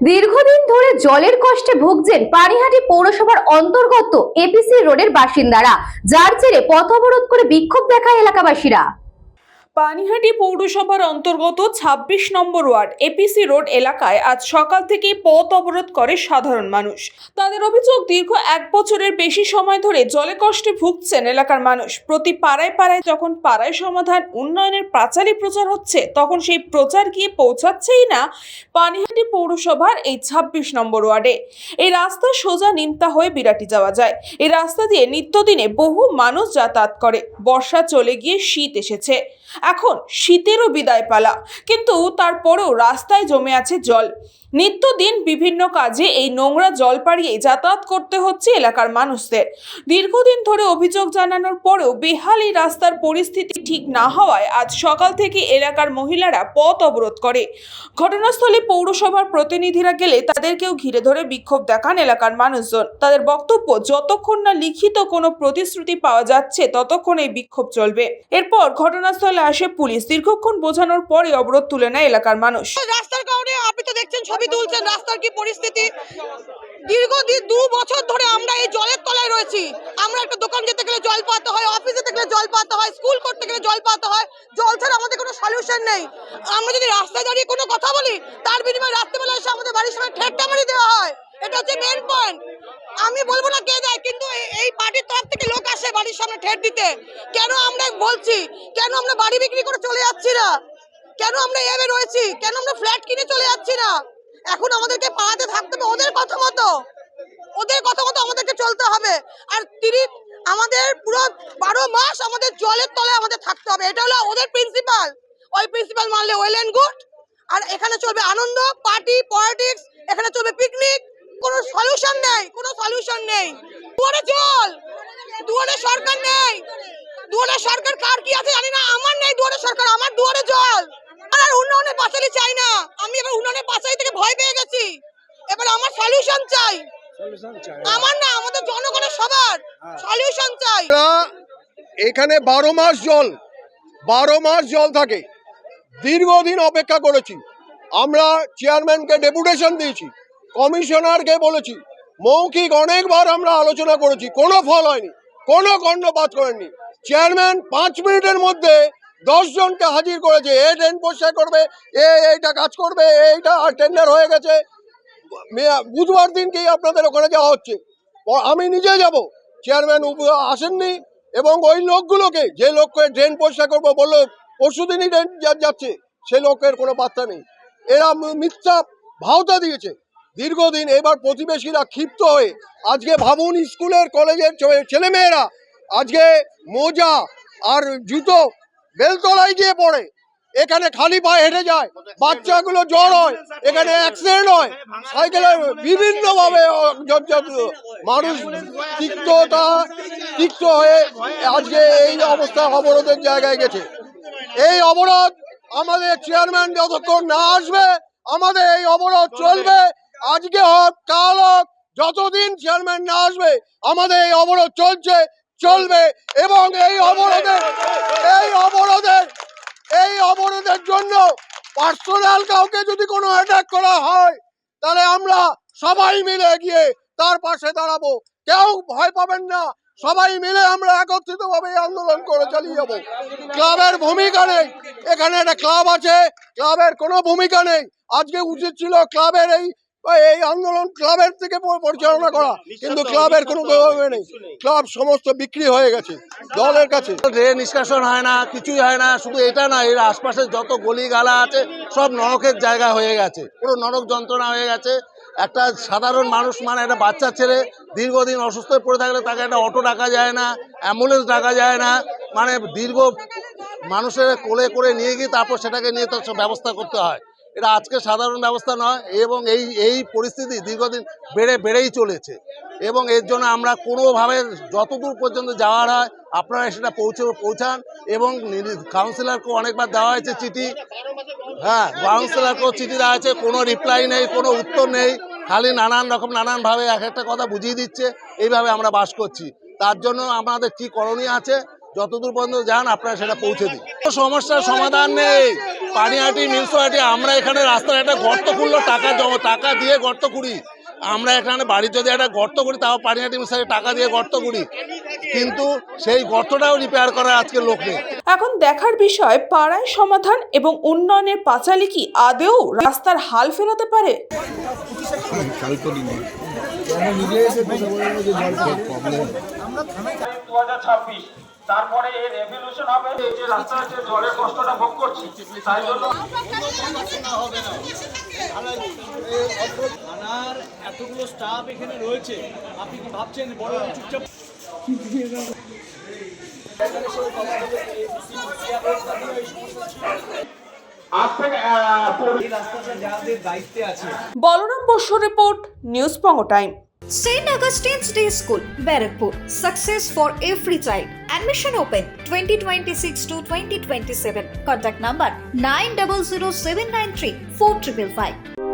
দীর্ঘদিন ধরে জলের কষ্টে ভুগছেন পানিহাটি পৌরসভার অন্তর্গত এপিসি রোডের বাসিন্দারা, যার জেরে পথ অবরোধ করে বিক্ষোভ দেখায় এলাকাবাসীরা। পানিহাটি পৌরসভার অন্তর্গত ২৬ নম্বর ওয়ার্ড এপিসি রোড এলাকায় আজ সকাল থেকেই পথ অবরোধ করে সাধারণ মানুষ। তাদের অভিযোগ, দীর্ঘ ১ বছরের বেশি সময় ধরে জলে কষ্টে ভুগছেন এলাকার মানুষ। প্রতি পাড়ায় পাড়ায় যখন পাড়ায় সমাধান উন্নয়নের পাঁচালী প্রচার হচ্ছে, তখন সেই প্রচার গিয়ে পৌঁছাচ্ছেই না পানিহাটি পৌরসভার এই ২৬ নম্বর ওয়ার্ডে। এই রাস্তা সোজা নিমতা হয়ে বিরাটি যাওয়া যায়। এই রাস্তা দিয়ে নিত্যদিনে বহু মানুষ যাতায়াত করে। বর্ষা চলে গিয়ে শীত এসেছে, এখন শীতেরও বিদায় পালা, কিন্তু তারপরেও রাস্তায় জমে আছে জল। নিত্যদিন বিভিন্ন কাজে এই নোংরা জল পাড়িয়ে যাতায়াত করতে হচ্ছে এলাকার মানুষদের। দীর্ঘদিন ধরে অভিযোগ জানানোর পরেও বেহাল এই রাস্তার পরিস্থিতি ঠিক না হওয়ায় আজ সকাল থেকে এলাকার মহিলারা পথ অবরোধ করে। ঘটনাস্থলে পৌরসভার প্রতিনিধিরা গেলে তাদেরকেও ঘিরে ধরে বিক্ষোভ দেখান এলাকার মানুষজন। তাদের বক্তব্য, যতক্ষণ না লিখিত কোনো প্রতিশ্রুতি পাওয়া যাচ্ছে ততক্ষণ এই বিক্ষোভ চলবে। এরপর ঘটনাস্থলে আসে পুলিশ। দীর্ঘক্ষণ বোঝানোর পরে অবরোধ তুলে নেয় এলাকার মানুষ। রাস্তার কারণে আপনি তো দেখছেন, ছবি তুলছেন রাস্তার কি পরিস্থিতি। দীর্ঘদিন ২ বছর ধরে আমরা এই জলের তলায় রয়েছি। আমরা একটা দোকান যেতে গেলে জল পাতে হয়, অফিসে যেতে গেলে জল পাতে হয়, স্কুল করতে গেলে জল পাতে হয়। জল ছাড়া আমাদের কোনো সলিউশন নেই। আমরা যদি রাস্তায় দাঁড়িয়ে কোনো কথা বলি, তার বিনিময়ে রাত্রেবেলা এসে আমাদের বাড়ির সামনে ঠেট্টা মারি দেওয়া হয়। এটা হচ্ছে মেন পয়েন্ট। আমি বলবো না কে দেয়, কিন্তু এই পার্টির তরফ থেকে লোক আসে বাড়ির সামনে ঠেট দিতে। কেন আমরা বলছি, কেন আমরা বাড়ি বিক্রি করে চলে যাচ্ছি না, কেন আমরা এভাবে রয়েছি, কেন আমরা ফ্ল্যাট কিনে চলে যাচ্ছি না। এখন আমাদেরকে পাড়াতে থাকতে হবে, ওদের কথা মতো আমাদেরকে চলতে হবে। আর আমাদের পুরো 12 মাস আমাদের জলের তলায় আমাদের থাকতে হবে। এটা হলো ওদের প্রিন্সিপাল। ওই প্রিন্সিপাল মানলে ওয়েল এন্ড গুড। আর এখানে চলবে আনন্দ, পার্টি, পলিটিক্স, এখানে চলবে পিকনিক। কোনো সলিউশন নেই। দুয়ারে জল, দুয়ারে সরকার নেই। দুয়ারে সরকার কার কি আছে জানি না, আমার নেই দুয়ারে সরকার, আমার দুয়ারে জল। আর উন্নয়নের পাঁচালী চাই না। আমি এবার উন্নয়নের পাঁচালী থেকে ভয় পেয়ে গেছি। এবার আমার সলিউশন চাই। আমার না, আমাদের জনগণের সবার সলিউশন চাই। এখানে 12 মাস জল থাকে। দীর্ঘদিন অপেক্ষা করেছি। আমরা চেয়ারম্যানকে ডেপুটেশন দিয়েছি, কমিশনারকে বলেছি, মৌখিক অনেকবার আমরা আলোচনা করেছি, কোনো ফল হয়নি, কোনো কর্ণপাত করেননি। চেয়ারম্যান 5 মিনিটের মধ্যে 10 জনকে হাজির করেছে। এ ড্রেন পরিষ্কার করবে, এইটা কাজ করবে, এইটা টেন্ডার হয়ে গেছে। বুধবার দিনকেই আপনাদের ওখানে যাওয়া হচ্ছে। আমি নিজে যাব, চেয়ারম্যান আসেননি। এবং ওই লোকগুলোকে, যে লোককে ড্রেন পরিষ্কার করবো বললো, পরশুদিনই ড্রেন যাচ্ছে, সেই লোকের কোনো বার্তা নেই। এরা মিথ্যা ভাওতা দিয়েছে দীর্ঘদিন। এবার প্রতিবেশীরা ক্ষিপ্ত হয়ে, আজকে ভাবুন, স্কুলের কলেজের ছেলেমেয়েরা আজকে মোজা আর জুতো বেলতলায় গিয়ে পড়ে, এখানে খালি পায়ে হেঁটে যায়, বাচ্চাগুলো জ্বর হয়, এখানে অ্যাক্সিডেন্ট হয়, সাইকেলে বিভিন্নভাবে মানুষ তিক্ত হয়ে আজকে এই অবস্থা অবরোধের জায়গায় গেছে। এই অবরোধ আমাদের চেয়ারম্যান যতক্ষণ না আসবে আমাদের এই অবরোধ চলবে। আজকে হোক, কাল হোক, যতদিন চেয়ারম্যান না আসবে আমাদের এই অবরোধ চলবে। এবং এই অবরোধের জন্য পার্সোনাল কাউকে যদি কোনো অ্যাটাক করা হয়, তাহলে আমরা সবাই মিলে গিয়ে তার পাশে দাঁড়াবো। কেউ ভয় পাবেন না, সবাই মিলে আমরা একত্রিতভাবে আন্দোলন করে চালিয়ে যাবো। ক্লাবের ভূমিকা নেই, এখানে একটা ক্লাব আছে, ক্লাবের কোনো ভূমিকা নেই। আজকে উচিত ছিল ক্লাবের এই আন্দোলন ক্লাবের থেকে পরিচালনা করা, কিন্তু ক্লাবের কোনো ব্যবস্থা নেই। ক্লাব সমস্ত বিক্রি হয়ে গেছে দলের কাছে। ড্রেন নিষ্কাশন হয় না, কিছুই হয় না। শুধু এটা না, এর আশপাশে যত গলি গালা আছে সব নরকের জায়গা হয়ে গেছে, পুরো নরক যন্ত্রণা হয়ে গেছে। একটা সাধারণ মানুষ, মানে একটা বাচ্চা ছেলে দীর্ঘদিন অসুস্থ হয়ে পড়ে থাকলে তাকে একটা অটো ডাকা যায় না, অ্যাম্বুলেন্স ডাকা যায় না, মানে দীর্ঘ মানুষের কোলে করে নিয়ে গিয়ে তারপর সেটাকে নিয়ে তো ব্যবস্থা করতে হয়। এটা আজকে সাধারণ ব্যবস্থা নয়। এবং এই পরিস্থিতি দীর্ঘদিন বেড়েই চলেছে। এবং এর জন্য আমরা কোনোভাবে যতদূর পর্যন্ত যাওয়ার হয় আপনারা সেটা পৌঁছান। এবং কাউন্সিলরকেও অনেকবার দেওয়া হয়েছে চিঠি, কাউন্সিলরকেও চিঠি দেওয়া হয়েছে, কোনো রিপ্লাই নেই, কোনো উত্তর নেই। খালি নানানভাবে এক একটা কথা বুঝিয়ে দিচ্ছে। এইভাবে আমরা বাস করছি। তার জন্য আমাদের কি করণীয় আছে, যতদূর পর্যন্ত যান আপনারা সেটা পৌঁছে দিন। সমস্যার সমাধান নেই, পানিহাটি মিউনিসিপালিটি আমরা এখানে রাস্তায় একটা গর্ত খুললো, টাকা দিয়ে গর্ত করি। আমরা এখানে বাড়ির যদি একটা গর্ত করি তাও পানিহাটি মিউনিসিপালিটি টাকা দিয়ে গর্ত করি, কিন্তু সেই গর্তটাও রিপেয়ার করার আজকে লোক নেই। এখন দেখার বিষয় পাড়ায় সমাধান এবং উন্নয়নের পাঁচালী কি আদেও রাস্তার হাল ফেরাতে পারে? তারপরে এর রেভলিউশন হবে, এই যে রাস্তায় যে জলের কষ্টটা ভোগ করছি তাই জন্য থানার এতগুলো স্টাফ এখানে রয়েছে, আপনি কি ভাবছেন বড় চুপচাপ আজ থেকে এই রাস্তাটা যাদের দায়িত্বে আছে? Balaram Basu report, news Banga time. St. Augustine's Day School, Barrackpur. Success for every child. Admission open 2026 to 2027. Contact number 900793 4555.